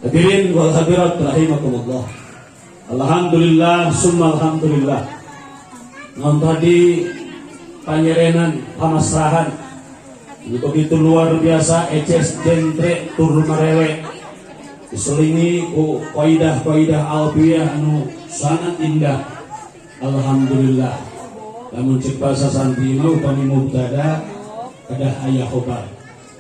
Hadirin wal hadirat rahimakumullah. Alhamdulillah summa alhamdulillah. Ngon tadi panyerenan pamasrahan begitu luar biasa, eces jentre tur marewe diselingi ku kaidah-kaidah alfiyah anu sangat indah. Alhamdulillah. Lamun cek bahasa santi mau upami mubtada kadah aya khobar.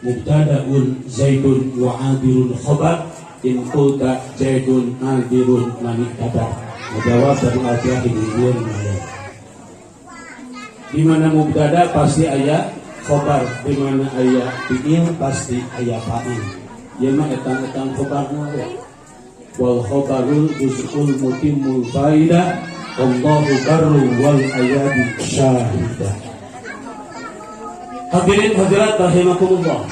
Mubtadaun zaidun wa adirun khobar in qulta zaidun adirun mani kadar. Menjawab dari alfiyah ini di mana mubtada pasti aya khobar, di mana aya fi'il pasti aya fa'il. Ieu mah etang-etang khobarna we. Wal khobarul usul mutimul faidah Allahu barru wal ayadi syahidah. Hadirin hadirat rahimakumullah.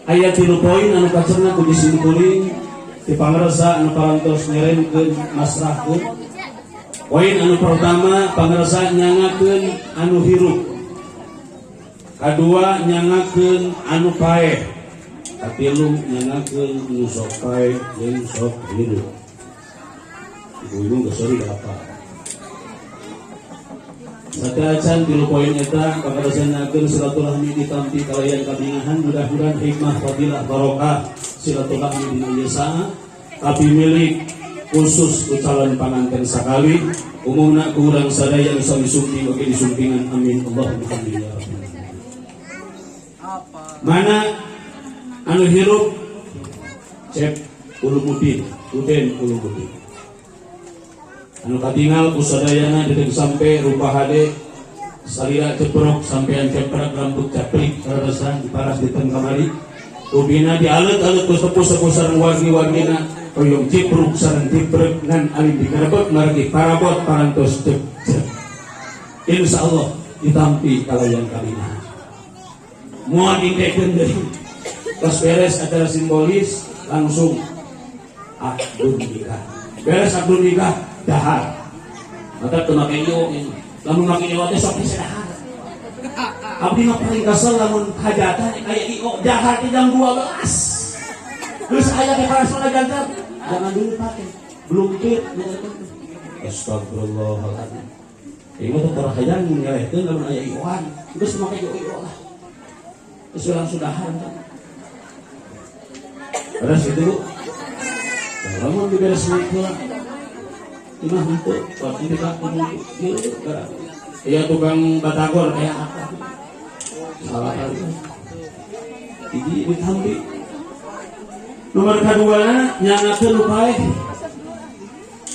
Ayat 3 poin anu kacerna ku disimpulin ti pangresa anu parantos nyerenkeun masrahkeun. Poin anu pertama pangresa nyangakeun anu hirup. Kadua nyangakeun anu paeh. Katilu nyangakeun anu sok paeh jeung sok hirup. Ibu geus sori apa? Sadacan 3 poin eta kapadosannakeun silaturahmi ditampi kalayan kabingahan, mudah-mudahan hikmah fadilah barokah silaturahmi dina ieu saat tapi milik khusus ku calon panganten sakali umumna ku urang sadaya anu sami sumping oge disumpingan amin Allahumma amin ya rabbal alamin. Mana anu hirup cek ulumuddin uden ulumuddin anu katingal ku sadayana deuk sampai rupa hade salira ceprok sampean ceprak rambut caprik karasan diparas di tengah kamari ubina dialet-alet ku sepuh-sepuh sareng wargi-wargina oyong cipruk sareng ciprek ngan alim dikarebek margi parabot parantos cek insyaallah ditampi kalayan kalina moal dikekeun deui pas beres acara simbolis langsung akdun nikah beres akdun nikah dahar maka teu make ieu lamun make ieu teh sok dahar abdi mah paling kesel lamun hajatan aya ieu dahar di jam 12 terus aya di paras jangan dulu pakai belum kit astagfirullahaladzim ini mah teu hajatan nyalehkeun lamun aya iuan geus make ieu lah geus langsung dahar terus itu lamun diberes nikah imah henteu waktu kita ieu aya tukang batagor aya apa salah kali iki ditampi nomor kedua nyangakeun lupae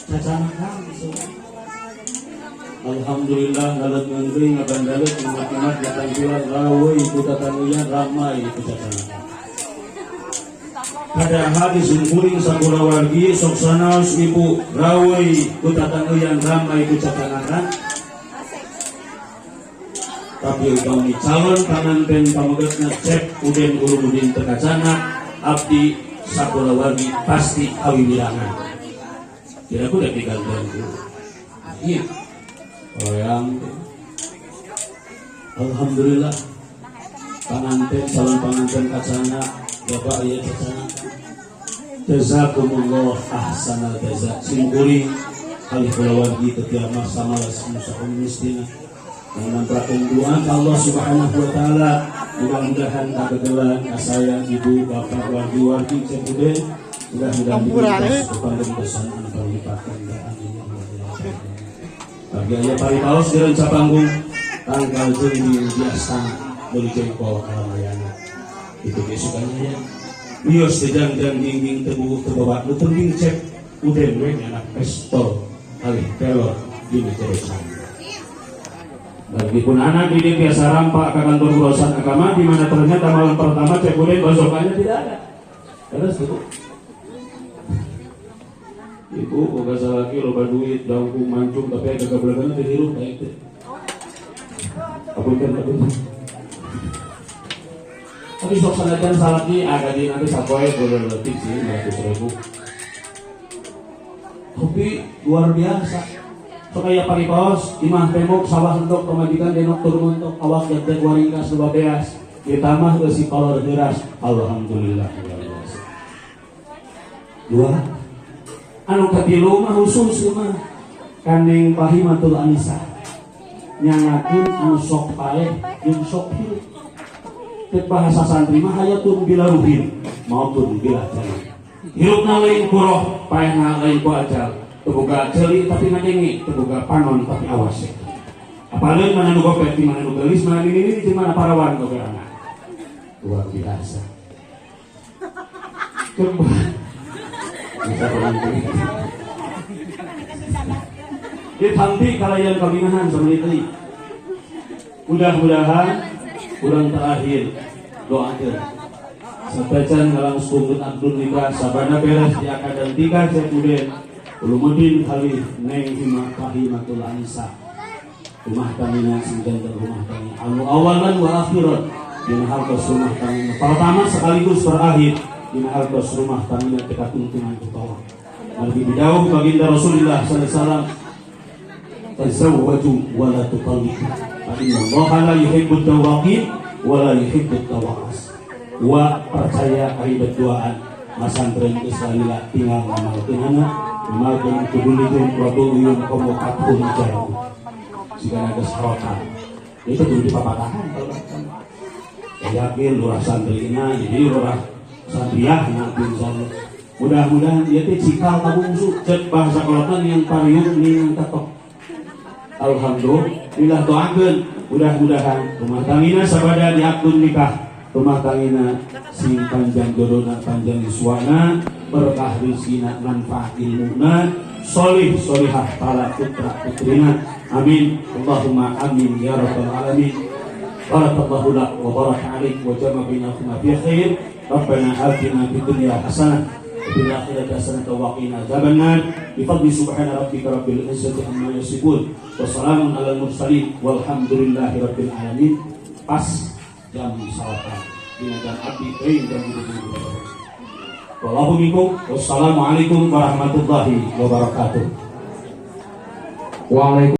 cacana kang alhamdulillah dalet ngeuring ngabandalet umat-umat datangkilan raweuh ku tatanuyan ramai ku cacana padahal disungkuring sakura wargi sok sanaos ibu raweuh ku tatanuyan ramai ku cacana tapi upami calon panganten pamogetna cek uden ulumuddin tekacana abdi sakula wargi pasti kawiwilangan kira ku udah digantian iya yang alhamdulillah panganten calon panganten kacana bapak ayah kacana jazakumullah ahsanal jaza simkuring kali kula wargi tetiap masa malas musahum mistina mengamparakan doa Allah Subhanahu wa taala mudah-mudahan kagegelan kasayang ibu bapak wargi-wargi cepude mudah-mudahan kepada pesan anu berlimpahkan amin ya Allah. Bagi aya paripaos di renca panggung tanggal jeung biasa beli jengkol kalamayana itu besoknya ya bios tejang-jang dinding tebuh tebawa nu teuing cek uden we anak pistol alih pelor di terusan. Bagipun anak didik biasa rampak ke kantor urusan agama di mana ternyata malam pertama cek uden besokannya tidak ada. Terus itu ibu boga salaki loba duit dangku mancung tapi agak kebelakangan dihirup baik teh. Apunten. Tapi sok sanajan salaki agak di nanti sapoe boleh letih sih 100.000. Tapi luar biasa. Supaya paripaos imah temok sawah entok pemajikan denok turun mentok awak jadek waringkas lupa beas ditamah si kolor deras alhamdulillah dua. Anu katilu mah khusus mah kandeng Bahimatul Anisa nyangakeun anu sok paeh jeung sok hirup. Teu bahasa santri mah hayatun bila ruhin maupun bila jali. Hirupna lain kuroh, paehna lain ku ajal. Teu boga ceuli tapi ngadenge, teu boga panon tapi awas. Apaleun mana nu gopet, di mana nu geulis, mana ini di mana parawan goberana. Luar biasa. Coba. Bisa penanti. Ditampi kalayan kabinahan sama itu. Mudah-mudahan urang terakhir doakeun. Sabacan ngalang sunggut Abdul nikah sabana beres di akadan 3 Cekuden ulumuddin kali Neng Bahimatul Anisa. Rumah tanggina singkan rumah tangga anu awalan wa akhirat dina hartos rumah tangga pertama sekaligus terakhir dina hartos rumah tangga teka tuntunan utawa. Nabi bidauh baginda Rasulullah sallallahu alaihi wasallam tazawwaju wa la tutalliqu fa inna Allaha la yuhibbut tawaqin wa la yuhibbut tawaqas. Wa percaya aibat duaan masantren Israila tinggal ngamalkeunana maupun kudulikeun waduliyun komokatul jauh jika ada serotan itu tuh dipapatakan kalau yakin lurah santrina jadi lurah santriah nanti misalnya mudah-mudahan dia teh cikal tabungsu cek bahasa kolotna yang pariung yang ketok. Alhamdulillah doakeun mudah-mudahan rumah tanggina sabada di akun nikah rumah tanggina sing panjang jodona panjang yuswana berkah rizkina manfaat ilmuna solih solihah para putra putrina amin Allahumma amin ya rabbal alamin. Barakallahu lak wa baraka alaik wa jama bainakum fi khair. Rabbana atina fid dunya hasanah wa fil akhirati hasanah wa qina adzabannar. Bi fadli subhana rabbika rabbil izzati amma yasifun wa salamun alal mursalin walhamdulillahi rabbil alamin. Pas jam salatan dinajan abdi teuing jam 7. Wassalamualaikum warahmatullahi wabarakatuh. Waalaikumsalam.